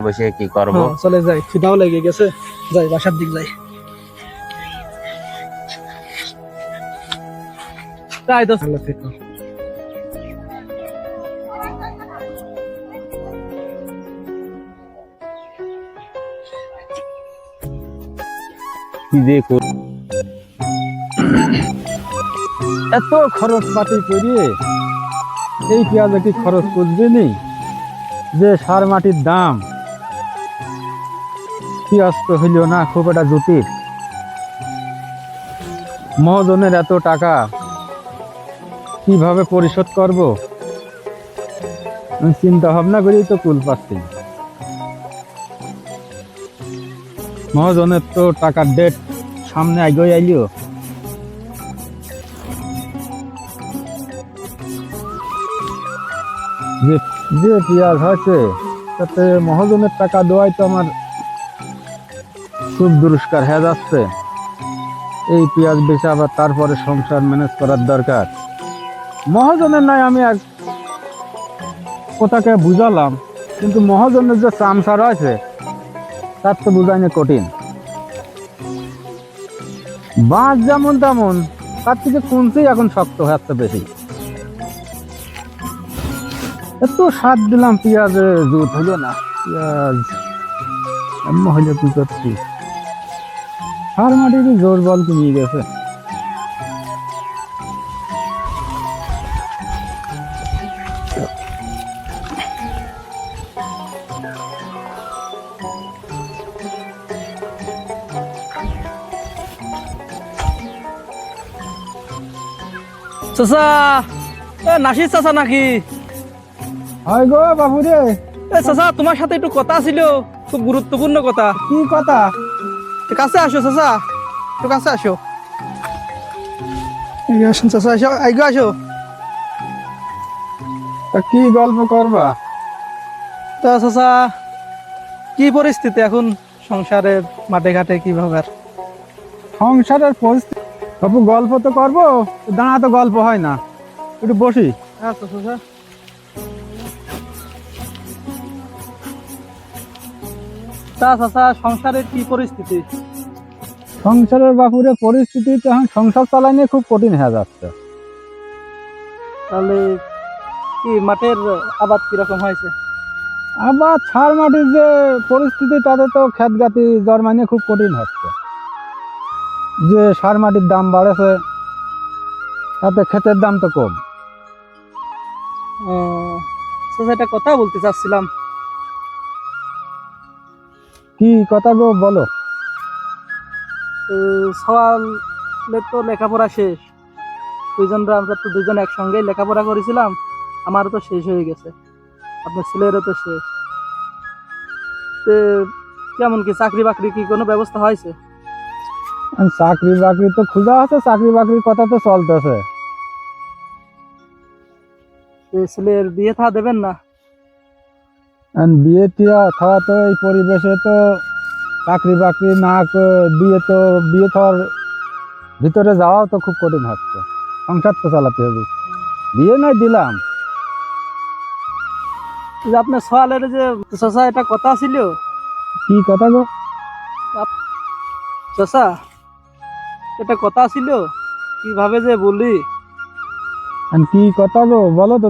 বসে কি করব? চলে যাই, খিদাও লেগে গেছে, যাই বাসার দিক যাই। তাই তো ভালো থেকো। কি যে করি, এত খরচ পাতি করিয়ে এই পেঁয়াজে কি খরচ করবে নি? যে সার মাটির দাম, পেঁয়াজ তো হইল না খুব একটা জটিল। মহাজনের এত টাকা কিভাবে পরিশোধ করব আমি চিন্তা ভাবনা করেই তো কুল পাচ্ছি না। মহাজনের তো টাকার ডেট সামনে আগে আইলিও। যে পেঁয়াজ হয়েছে তাতে মহাজনের টাকা দেওয়াই তো আমার খুব দুষ্কার হয়ে যাচ্ছে। এই পেঁয়াজ বেচে আবার তারপরে সংসার ম্যানেজ করার দরকার। মহাজনের নয় আমি এক কোথাকে বুঝালাম, কিন্তু মহাজনের যে চামচা রয়েছে তার তো বুঝাইনি কঠিন। বাঁশ যেমন তেমন, তার থেকে কুঞ্চি এখন শক্ত হচ্ছে বেশি। এত সার দিলাম পেঁয়াজে জুত হইল না। পেঁয়াজ এমন হইলে কি করছি? সার মাটির জোর বল কি নিয়ে গেছে। চাচা, নাসির চাচা নাকি? হয় গো বাবু রে। চাচা, তোমার সাথে একটু কথা ছিল, খুব গুরুত্বপূর্ণ কথা। কি কথা? কাছে আসো চাচা, একটু কাছে আসো। আসুন চাচা, আসো, আইগো আসো। তা কি গল্প করবা? তা চাচা, কি পরিস্থিতি এখন সংসারের মাঠে ঘাটে কিভাবে? আর সংসারের পরিস্থিতি বাবু গল্প তো করবো, দাঁড়া তো গল্প হয় না, একটু বসি। আচ্ছা চাচা। তা চাচা, সংসারের কি পরিস্থিতি? সংসারের বাপুরে পরিস্থিতি তো এখন সংসার চালাই নিয়ে খুব কঠিন হয়ে যাচ্ছে। তাহলে কি মাঠের আবাদ কিরকম হয়েছে? আবার ছাড় মাটির যে পরিস্থিতি তাতে তো খেত গাতি জন্মাইনে খুব কঠিন হচ্ছে। যে সার মাটির দাম বাড়েছে তাতে ক্ষেতের দাম তো কম। চাচা, একটা কথা বলতে চাচ্ছিলাম। কি কথা গো বলো। সওয়ালের তো লেখাপড়া শেষ, আমরা তো দুইজন একসঙ্গেই লেখাপড়া করেছিলাম। আমারও তো শেষ হয়ে গেছে, আপনার ছেলেরও তো শেষ। তো কেমন কি চাকরি বাকরি কি কোনো ব্যবস্থা হয়েছে? চাকরি বাকরি তো খোঁজা আছে, চাকরি বাকরির কথা তো চলতেছে। ছেলের বিয়ে থা দেবেন না? বিয়ে টিয়া খাওয়া তো এই পরিবেশে তো চাকরি বাকরি না বিয়ে থাওয়ার ভিতরে যাওয়াও তো খুব কঠিন হচ্ছে। সংসার তো চালাতে হবে, বিয়ে নয় দিলাম। যে আপনার সওয়ালের যে চাচা, একটা কথা ছিল। কি কথা গো? চাচা, একটা কথা ছিল, কিভাবে যে বলি। কি কথা গো বলো তো।